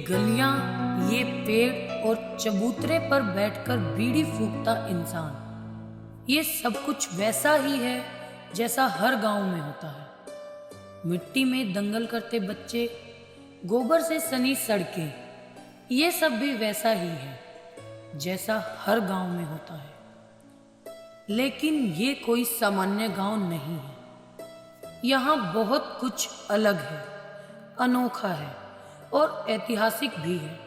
गलियां, ये पेड़ और चबूतरे पर बैठकर बीड़ी फूकता इंसान, ये सब कुछ वैसा ही है जैसा हर गांव में होता है। मिट्टी में दंगल करते बच्चे, गोबर से सनी सड़कें, ये सब भी वैसा ही है जैसा हर गांव में होता है। लेकिन ये कोई सामान्य गांव नहीं है, यहाँ बहुत कुछ अलग है, अनोखा है और ऐतिहासिक भी है।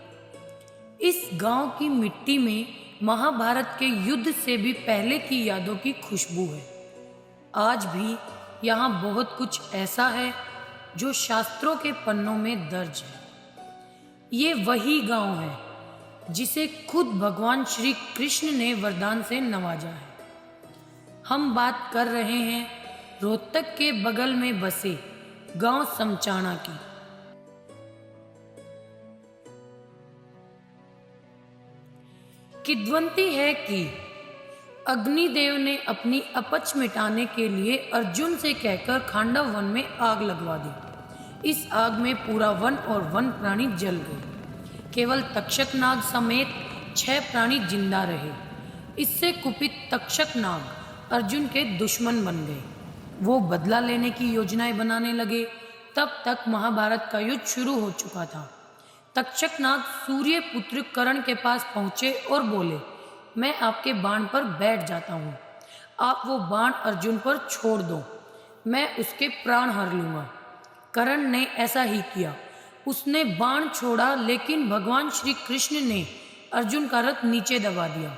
इस गांव की मिट्टी में महाभारत के युद्ध से भी पहले की यादों की खुशबू है। आज भी यहाँ बहुत कुछ ऐसा है जो शास्त्रों के पन्नों में दर्ज है। ये वही गांव है जिसे खुद भगवान श्री कृष्ण ने वरदान से नवाजा है। हम बात कर रहे हैं रोहतक के बगल में बसे गांव समचाणा की। किद्वंती है कि अग्निदेव ने अपनी अपच मिटाने के लिए अर्जुन से कहकर खांडव वन में आग लगवा दी। इस आग में पूरा वन और वन प्राणी जल गए। केवल तक्षक नाग समेत 6 प्राणी जिंदा रहे। इससे कुपित तक्षक नाग अर्जुन के दुश्मन बन गए। वो बदला लेने की योजनाएं बनाने लगे। तब तक महाभारत का युद्ध शुरू हो चुका था। तक्षक नाग सूर्य पुत्र कर्ण के पास पहुंचे और बोले, मैं आपके बाण पर बैठ जाता हूँ, आप वो बाण अर्जुन पर छोड़ दो, मैं उसके प्राण हर लूँगा। कर्ण ने ऐसा ही किया। उसने बाण छोड़ा, लेकिन भगवान श्री कृष्ण ने अर्जुन का रथ नीचे दबा दिया,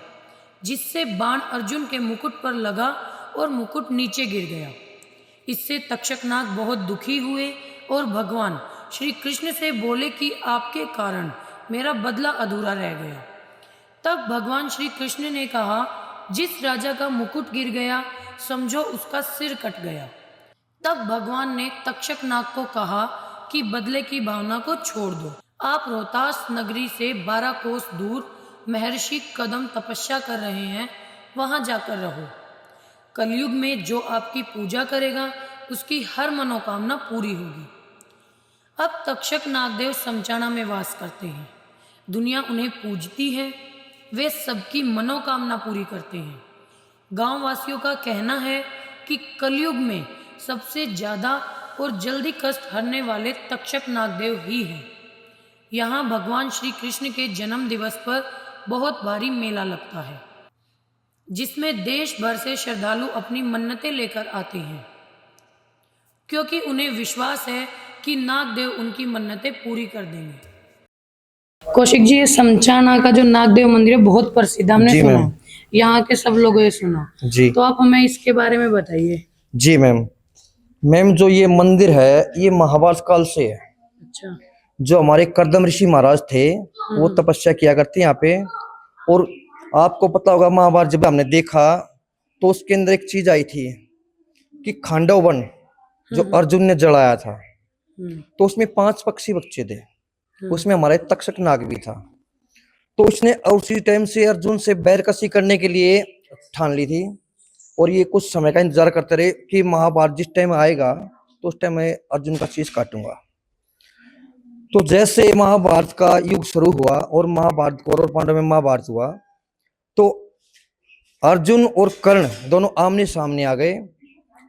जिससे बाण अर्जुन के मुकुट पर लगा और मुकुट नीचे गिर गया। इससे तक्षक नाग बहुत दुखी हुए और भगवान श्री कृष्ण से बोले कि आपके कारण मेरा बदला अधूरा रह गया। तब भगवान श्री कृष्ण ने कहा, जिस राजा का मुकुट गिर गया समझो उसका सिर कट गया। तब भगवान ने तक्षक नाग को कहा कि बदले की भावना को छोड़ दो। आप रोहतास नगरी से 12 कोस दूर महर्षि कदम तपस्या कर रहे हैं, वहां जाकर रहो। कलयुग में जो आपकी पूजा करेगा उसकी हर मनोकामना पूरी होगी। अब तक्षक नागदेव समचाणा में वास करते हैं। दुनिया उन्हें पूजती है, वे सबकी मनोकामना पूरी करते हैं। गांव वासियों का कहना है कि कलयुग में सबसे ज़्यादा और जल्दी कष्ट हरने वाले तक्षक नागदेव ही हैं। यहाँ भगवान श्री कृष्ण के जन्म दिवस पर बहुत भारी मेला लगता है, जिसमें देश भर से श्रद्धालु अपनी मन्नतें लेकर आते हैं, क्योंकि उन्हें विश्वास है कि नागदेव उनकी मन्नतें पूरी कर देंगे। कौशिक जी, ये समचाणा का जो नागदेव मंदिर है बहुत प्रसिद्ध, हमने सुना, यहाँ के सब लोगों ने सुना जी, तो आप हमें इसके बारे में बताइए। जी मैम जो ये मंदिर है ये महाभारत काल से है। अच्छा। जो हमारे कर्दम ऋषि महाराज थे वो तपस्या किया करते हैं यहाँ पे। और आपको पता होगा महाभारत जब हमने देखा तो उसके अंदर एक चीज आई थी कि खांडव वन जो अर्जुन ने जलाया था, तो उसमें 5 पक्षी बच्चे थे, उसमें हमारे तक्षक नाग भी था। तो उसने उसी टाइम से अर्जुन से बैरकसी करने के लिए ठान ली थी और ये कुछ समय का इंतजार करते रहे कि महाभारत जिस टाइम आएगा तो उस टाइम मैं अर्जुन का शीश काटूंगा। तो जैसे महाभारत का युग शुरू हुआ और महाभारत कौरव पांडव में महाभारत हुआ, तो अर्जुन और कर्ण दोनों आमने सामने आ गए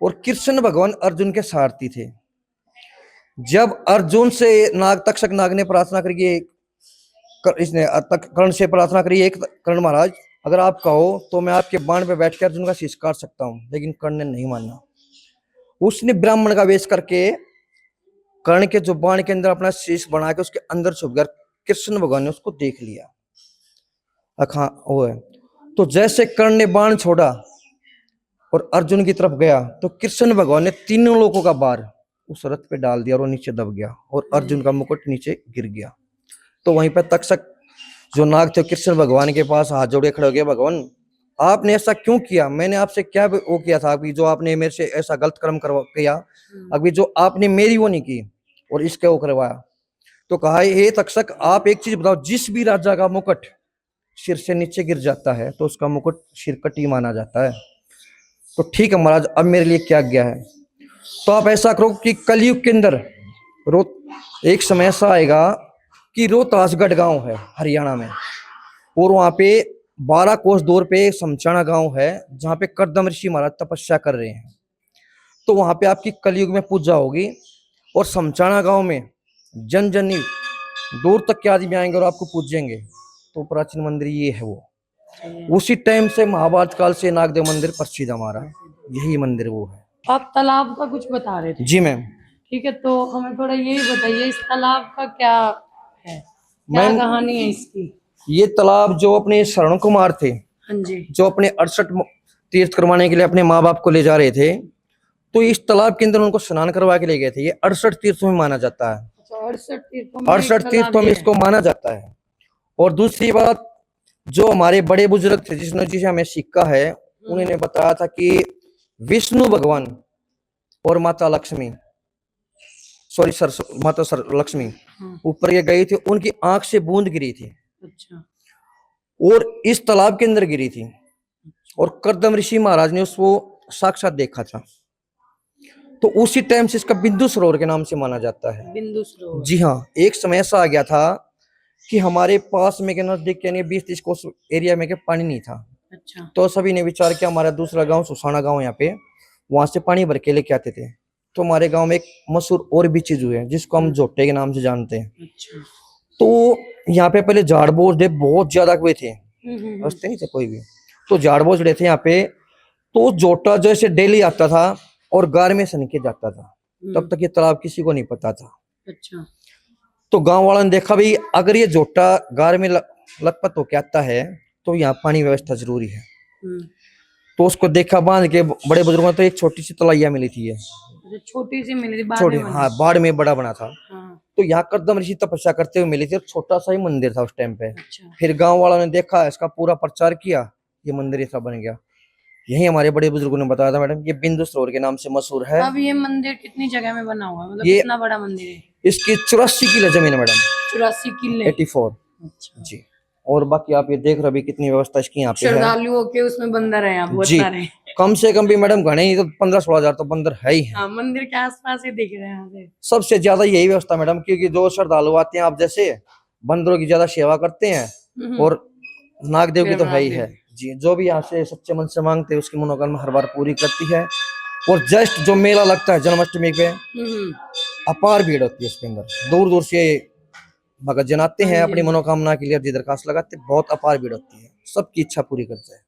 और कृष्ण भगवान अर्जुन के सारथी थे। जब अर्जुन से तक्षक नाग ने प्रार्थना करी, इसने कर्ण से प्रार्थना करी, एक कर्ण महाराज अगर आप कहो तो मैं आपके बाण पे बैठ कर अर्जुन का शीश काट सकता हूं, लेकिन कर्ण ने नहीं माना। उसने ब्राह्मण का वेश करके कर्ण के जो बाण के अंदर अपना शीश बना के उसके अंदर छुप गया। कृष्ण भगवान ने उसको देख लिया, अखा वो है। तो जैसे कर्ण ने बाण छोड़ा और अर्जुन की तरफ गया तो कृष्ण भगवान ने तीनों लोगों का बार उस रथ पे डाल दिया और वो नीचे दब गया और अर्जुन का मुकुट नीचे गिर गया। तो वहीं पर तक्षक जो नाग थे कृष्ण भगवान के पास हाथ जोड़े खड़े हो गए, भगवान आपने ऐसा क्यों किया? मैंने आपसे क्या वो किया था अभी जो आपने मेरे से ऐसा गलत कर्म किया, अभी जो आपने मेरी वो नहीं की और इसके वो करवाया। तो कहा, हे तक्षक आप एक चीज बताओ, जिस भी राजा का मुकुट सिर से नीचे गिर जाता है तो उसका मुकुट सिरकटी माना जाता है। तो ठीक है महाराज, अब मेरे लिए क्या आज्ञा है? तो आप ऐसा करो कि कलयुग के अंदर एक समय ऐसा आएगा कि रोहतासगढ़ गांव है हरियाणा में, और वहां पे 12 कोस दूर पे समचाना गांव है जहाँ पे कर्दम ऋषि महाराज तपस्या कर रहे हैं। तो वहां पे आपकी कलयुग में पूजा होगी, और समचाना गांव में जन जन दूर तक के आदमी आएंगे और आपको पूजेंगे। तो प्राचीन मंदिर ये है वो। उसी टाइम से महाभारत काल से नागदेव मंदिर प्रसिद्ध हमारा, यही मंदिर वो है। आप तालाब का कुछ बता रहे थे। जी मैम। ठीक है, तो हमें थोड़ा ये बताइए इस तालाब का क्या है, क्या मैम, कहानी है इसकी। ये तालाब जो अपने शरण कुमार थे, हाँ जी। जो अपने 68 तीर्थ करवाने के लिए अपने माँ बाप को ले जा रहे थे, तो इस तालाब के अंदर उनको स्नान करवा के ले गए थे। ये 68 तीर्थों में माना जाता है। 68 तीर्थों में इसको माना जाता है। और दूसरी बात, जो हमारे बड़े बुजुर्ग थे जिसने जिसे हमें सिक्का है, उन्होंने बताया था कि विष्णु भगवान और माता लक्ष्मी, सॉरी सर, माता सर लक्ष्मी ऊपर ये गई थी, उनकी आंख से बूंद गिरी थी। अच्छा। और इस तालाब के अंदर गिरी थी, और कर्दम ऋषि महाराज ने उसको साक्षात देखा था। तो उसी टाइम से इसका बिंदु सरोवर के नाम से माना जाता है। बिंदु सरोवर। जी हाँ, एक समय ऐसा आ गया था कि हमारे पास में के नजदीक यानी 20-30 कोस एरिया में के पानी नहीं था। अच्छा। तो सभी ने विचार किया, हमारा दूसरा गांव सुसाना गांव यहाँ पे, वहां से पानी भर के लेके आते थे। तो हमारे गांव में एक मशहूर और भी चीज हुई है जिसको हम जोटे के नाम से जानते हैं। अच्छा। तो यहाँ पे पहले झाड़ बोझ बहुत ज्यादा हुए थे, रास्ते नहीं थे कोई भी, तो झाड़ बोझ थे यहाँ पे। तो जोटा जैसे डेली आता था और गार में सन के जाता था, तब तक ये तालाब किसी को नहीं पता था। अच्छा। तो गांव वालों ने देखा भाई अगर ये जोटा गार में लखपत होके आता है तो यहाँ पानी व्यवस्था जरूरी है। तो उसको देखा, बांध के बड़े बुजुर्गों तो एक छोटी सी तलैया मिली थी, ये छोटी सी मिली थी, छोटी, हाँ बाढ़ में बड़ा बना था। हाँ। तो यहाँ कर्दम ऋषि तपस्या करते हुए मिली थी, और छोटा सा ही मंदिर था उस टाइम पे। अच्छा। फिर गांव वालों ने देखा, इसका पूरा प्रचार किया, ये मंदिर ऐसा बन गया। यही हमारे बड़े बुजुर्गों ने बताया था मैडम, ये बिंदु सरोवर के नाम से मशहूर है। अब ये मंदिर कितनी जगह में बना हुआ है, मतलब ये कितना बड़ा मंदिर है? इसकी 84 किलो जमीन है मैडम। 84 किले। 84। अच्छा जी। और बाकी आप ये देख रहे भी कितनी व्यवस्था इसकी यहाँ पे है। श्रद्धालुओं के उसमें बंदर है यहाँ बहुत जी, सारे। कम से कम भी मैडम घने ही तो 15-16 हजार तो बंदर है ही है। हाँ, मंदिर के आसपास ही दिख रहे हैं यहाँ से। सबसे ज्यादा यही व्यवस्था मैडम, क्योंकि जो श्रद्धालु आते हैं आप जैसे बंदरों की ज्यादा सेवा करते हैं, और नागदेव की तो है ही है जी। जो भी यहाँ से सच्चे मन से मांगते हैं उसकी मनोकामना हर बार पूरी करती है। और जस्ट जो मेला लगता है जन्माष्टमी पे, अपार भीड़ होती है इसके अंदर, दूर दूर से भगत जन आते हैं अपनी मनोकामना के लिए अर्जी दरखास्त लगाते हैं, बहुत अपार भीड़ होती है, सबकी इच्छा पूरी करते हैं।